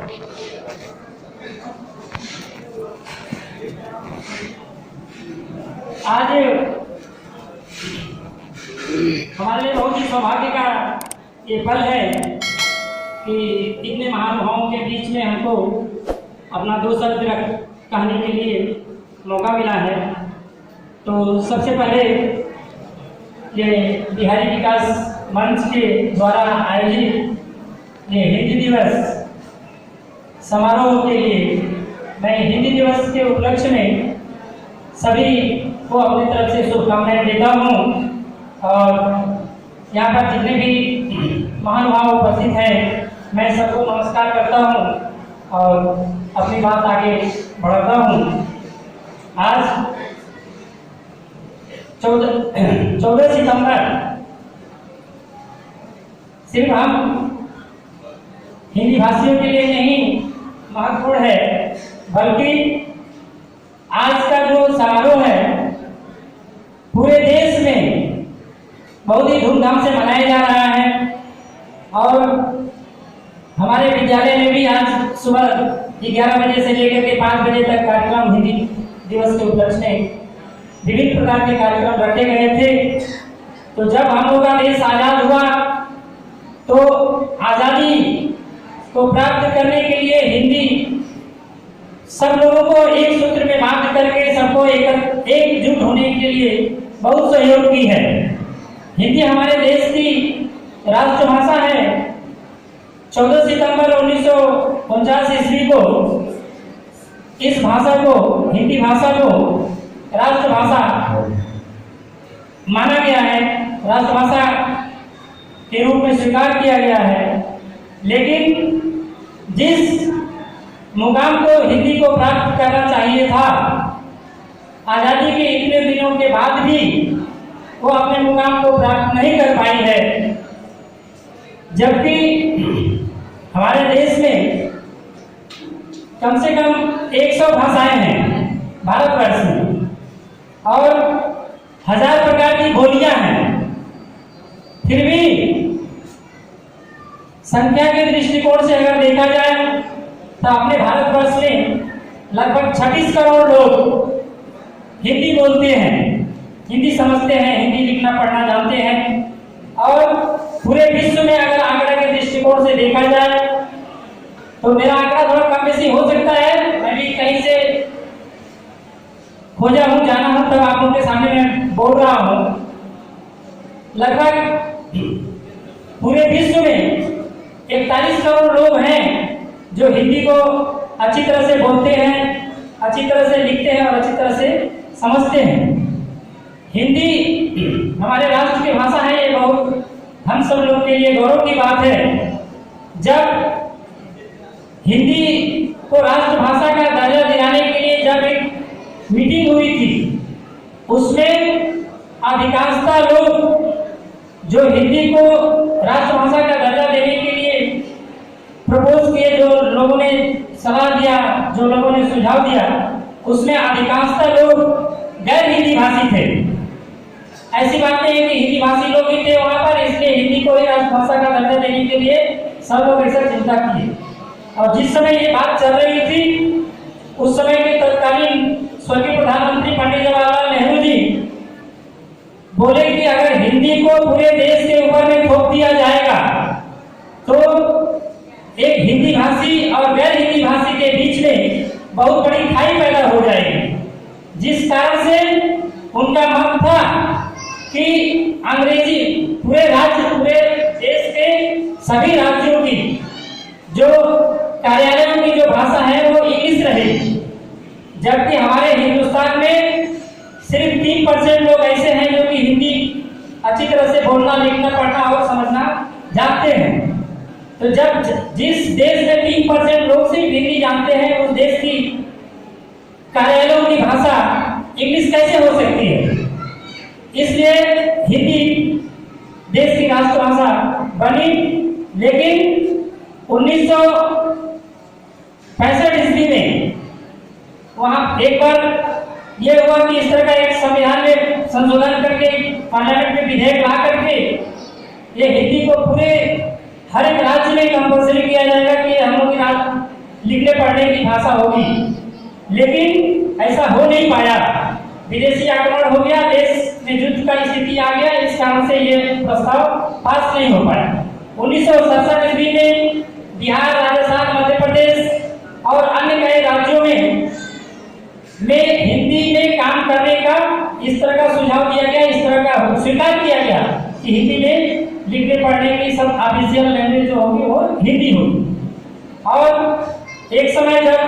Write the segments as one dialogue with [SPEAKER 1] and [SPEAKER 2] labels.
[SPEAKER 1] आज हमारे लिए बहुत ही सौभाग्य का ये पल है कि इतने महानुभावों के बीच में हमको अपना दो शब्द कहने के लिए मौका मिला है। तो सबसे पहले ये बिहारी विकास मंच के द्वारा आयोजित ये हिंदी दिवस समारोह के लिए मैं हिंदी दिवस के उपलक्ष्य में सभी को अपनी तरफ से शुभकामनाएं देता हूँ। और यहाँ पर जितने भी महानुभाव उपस्थित हैं मैं सबको नमस्कार करता हूँ और अपनी बात आगे बढ़ाता हूँ। आज 14 सितंबर सिर्फ हम हिंदी भाषियों के लिए नहीं महत्वपूर्ण है, बल्कि आज का जो समारोह है पूरे देश में बहुत ही धूमधाम से मनाया जा रहा है। और हमारे विद्यालय में भी आज सुबह 11 बजे से लेकर के 5 बजे तक कार्यक्रम हिंदी दिवस के उपलक्ष्य में विभिन्न प्रकार के कार्यक्रम रखे गए थे। तो जब हम लोग का देश आजाद हुआ तो आजादी को प्राप्त करने के लिए हिंदी सब लोगों को एक सूत्र में बांध करके सबको एकजुट होने के लिए बहुत सहयोग की है। हिंदी हमारे देश की राष्ट्रभाषा है। 14 सितंबर 1949 ईस्वी को इस भाषा को, हिंदी भाषा को राष्ट्रभाषा माना गया है, राष्ट्रभाषा के रूप में स्वीकार किया गया है। लेकिन जिस मुकाम को हिंदी को प्राप्त करना चाहिए था, आजादी के इतने दिनों के बाद भी वो अपने मुकाम को प्राप्त नहीं कर पाई है। जबकि हमारे देश में कम से कम 100 भाषाएं हैं भारतवर्ष में और 1000 प्रकार की बोलियां हैं। फिर भी संख्या के दृष्टिकोण से अगर देखा जाए तो अपने भारतवर्ष में लगभग 26 करोड़ लोग हिंदी बोलते हैं, हिंदी समझते हैं, हिंदी लिखना पढ़ना जानते हैं। और पूरे विश्व में अगर आंकड़ा के दृष्टिकोण से देखा जाए तो मेरा आंकड़ा थोड़ा कम बेसी हो सकता है, मैं भी कहीं से खोजा हूँ, जाना हूँ, तब आप लोगों के सामने मैं बोल रहा हूँ। लगभग पूरे विश्व में 41 करोड़ लोग हैं जो हिंदी को अच्छी तरह से बोलते हैं, अच्छी तरह से लिखते हैं और अच्छी तरह से समझते हैं। हिंदी हमारे राष्ट्र की भाषा है, ये बहुत हम सब लोग के लिए गौरव की बात है। जब हिंदी को राष्ट्रभाषा का दर्जा दिलाने के लिए जब एक मीटिंग हुई थी, उसमें अधिकांशतः लोग जो हिंदी को राष्ट्रभाषा का दर्जा देने के लिए प्रपोज किए, जो लोगों ने सलाह दिया, जो लोगों ने सुझाव दिया, उसमें अधिकांशतः लोग गैर हिंदी भाषी थे। ऐसी बात नहीं है कि हिंदी भाषी लोग ही थे वहां पर, इसलिए हिंदी को ही राष्ट्रभाषा का दर्जा देने के लिए सब लोग ऐसा चिंता किए। और जिस समय ये बात चल रही थी, उस समय के तत्कालीन स्वर्गीय प्रधानमंत्री पंडित जवाहरलाल नेहरू जी बोले कि अगर हिंदी को पूरे देश के ऊपर में थोप दिया जाएगा तो एक हिंदी भाषी और गैर हिंदी भाषी के बीच में बहुत बड़ी खाई पैदा हो जाएगी। जिस कारण से उनका मत था कि अंग्रेजी पूरे देश के सभी राज्यों की जो कार्यालयों की जो भाषा है वो इंग्लिश रहेगी। जबकि हमारे हिंदुस्तान में सिर्फ 3% लोग ऐसे हैं जो कि हिंदी अच्छी तरह से बोलना, लिखना, पढ़ना और समझना जानते हैं। तो जब जिस देश में 3% लोग सिर्फ हिंदी जानते हैं, उस देश की कार्यालयों की भाषा इंग्लिश कैसे हो सकती है? इसलिए हिंदी देश की राष्ट्रभाषा बनी। लेकिन 1965 ईस्वी में वहां एक बार यह हुआ कि इस तरह का एक संविधान में संशोधन करके पार्लियामेंट में विधेयक ला करके ये हिंदी को पूरे हर एक राज्य में कंपल्सरी किया जाएगा कि हम लोग लिखने पढ़ने की भाषा होगी, लेकिन ऐसा हो नहीं पाया। विदेशी आक्रमण हो गया, देश में युद्ध का स्थिति आ गया, इस कारण से ये प्रस्ताव पास नहीं हो पाया। 1967 ईस्वी में बिहार, राजस्थान, मध्य प्रदेश और अन्य कई राज्यों में हिंदी में काम करने का इस तरह का सुझाव दिया गया, इस तरह का स्वीकार किया गया कि हिंदी में लिखने पढ़ने की सब ऑफिशियल लैंग्वेज जो होगी वो हिंदी होगी। और एक समय जब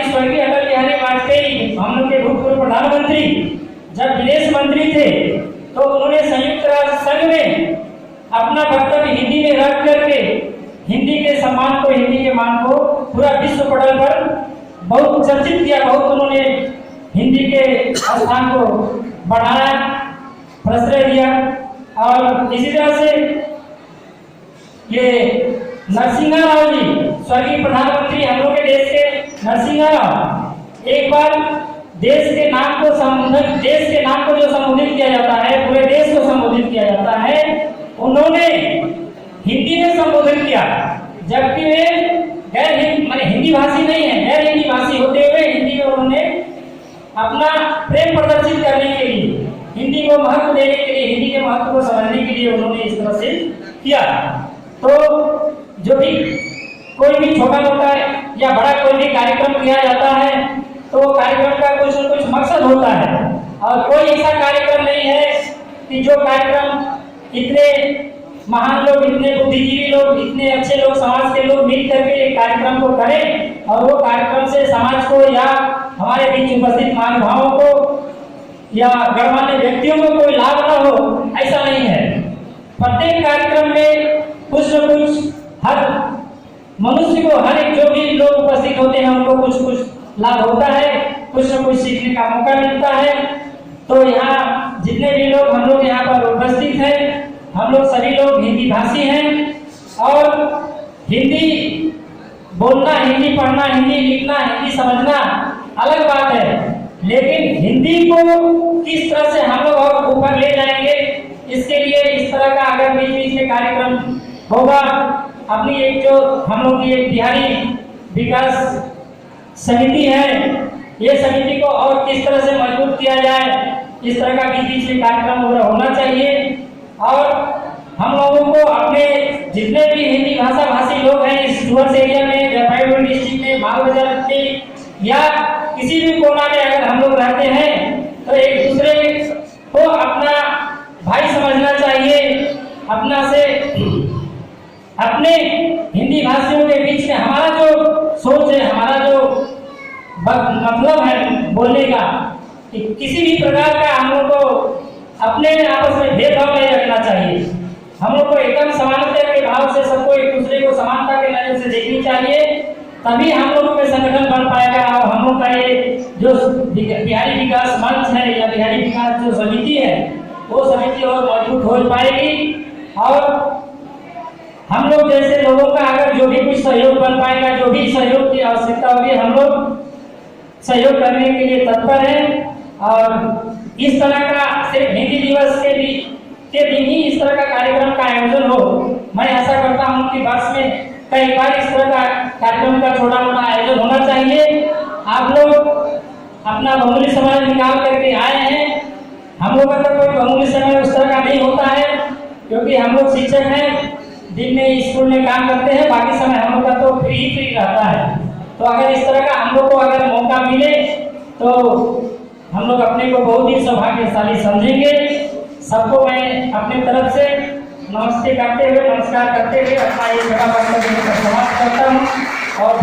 [SPEAKER 1] स्वर्गीय अटल बिहारी वाजपेयी, हम लोग के भूतपूर्व प्रधानमंत्री, जब विदेश मंत्री थे, तो उन्होंने संयुक्त राष्ट्र संघ में अपना वक्तव्य हिंदी में रख करके हिंदी के सम्मान को, हिंदी के मान को पूरा विश्व पटल पर बहुत चर्चित किया। बहुत उन्होंने हिंदी के स्थान को बढ़ाया, प्रश्रय दिया। और इसी तरह से ये नरसिंहा राव जी, स्वर्गीय प्रधानमंत्री हम लोग के देश के नरसिंहा राव, एक बार देश के नाम को जो संबोधित किया जाता है, पूरे देश को संबोधित किया जाता है, उन्होंने हिंदी में संबोधन किया, जबकि वे हिंदी भाषी नहीं है, गैर हिंदी भाषी होते हुए हिंदी में उन्होंने अपना प्रेम प्रदर्शित करने के लिए, हिंदी को महत्व देने के लिए, हिंदी के महत्व को समझने के लिए उन्होंने इस तरह से किया। तो जो भी कोई भी छोटा मोटा या बड़ा कोई भी कार्यक्रम किया जाता है, तो कार्यक्रम का कुछ न कुछ मकसद होता है, और कोई ऐसा कार्यक्रम नहीं है कि जो कार्यक्रम इतने महान लोग, इतने बुद्धिजीवी लोग, इतने अच्छे लोग, समाज के लोग मिल करके एक कार्यक्रम को करें और वो कार्यक्रम से समाज को या हमारे बीच उपस्थित महानुभावों को या गणमान्य व्यक्तियों को कोई लाभ न हो, ऐसा नहीं है। प्रत्येक कार्यक्रम में कुछ न कुछ हर मनुष्य को, हर एक जो भी लोग उपस्थित होते हैं उनको कुछ कुछ लाभ होता है, कुछ न कुछ सीखने का मौका मिलता है। तो यहाँ जितने भी लोग हम लोग यहाँ पर उपस्थित हैं, हम लोग सभी लोग हिंदी भाषी हैं, और हिंदी बोलना, हिंदी पढ़ना, हिंदी लिखना, हिंदी समझना अलग बात है, लेकिन हिंदी को किस तरह से हम लोग और ऊपर ले जाएंगे, इसके लिए इस तरह का अगर बीच बीच में कार्यक्रम होगा, अपनी एक जो हम लोग की एक बिहारी विकास समिति है, ये समिति को और किस तरह से मजबूत किया जाए, इस तरह का बीच बीच में कार्यक्रम होना चाहिए। और हम लोगों को अपने जितने भी हिंदी भाषा भाषी लोग हैं इस डुवर्स एरिया में, जलपाईगुड़ी डिस्ट्रिक्ट में, मालबाजार में या किसी भी कोना में अगर हम लोग रहते हैं, तो एक दूसरे को अपना भाई समझना चाहिए। अपने हिंदी भाषियों के बीच में हमारा जो सोच है, हमारा जो मतलब है बोलने का, कि किसी भी प्रकार का हम लोग को अपने आपस में भेदभाव नहीं रखना चाहिए। हम लोग को एकदम समानता के भाव से सबको एक दूसरे को समानता के नजर से देखनी चाहिए, तभी हम लोगों के संगठन बन पाएगा। और हम लोग का ये जो बिहारी विकास मंच है या बिहारी विकास जो समिति है, वो समिति और मजबूत हो पाएगी। और हम लोग जैसे लोगों का अगर जो भी कुछ सहयोग बन पाएगा, जो भी सहयोग की आवश्यकता होगी, हम लोग सहयोग करने के लिए तत्पर हैं। और इस तरह का सिर्फ हिंदी दिवस के दिन ही इस तरह का कार्यक्रम का आयोजन हो, मैं ऐसा करता हूँ कि वर्ष में कई बार इस तरह का कार्यक्रम का छोटा मोटा आयोजन होना चाहिए। आप लोग अपना बहुमूल्य समय निकाल करके आए हैं, हम लोग का तो कोई बहुमूल्य समय उस तरह का नहीं होता है, क्योंकि हम लोग शिक्षक हैं, दिन में स्कूल में काम करते हैं, बाकी समय हम लोग का तो फ्री रहता है। तो अगर इस तरह का हम लोग को अगर मौका मिले तो हम लोग अपने को बहुत ही सौभाग्यशाली समझेंगे। सबको मैं अपने तरफ से नमस्ते करते हुए, नमस्कार करते हुए अपना ये बड़ा वक्तव्य समाप्त करता हूँ। और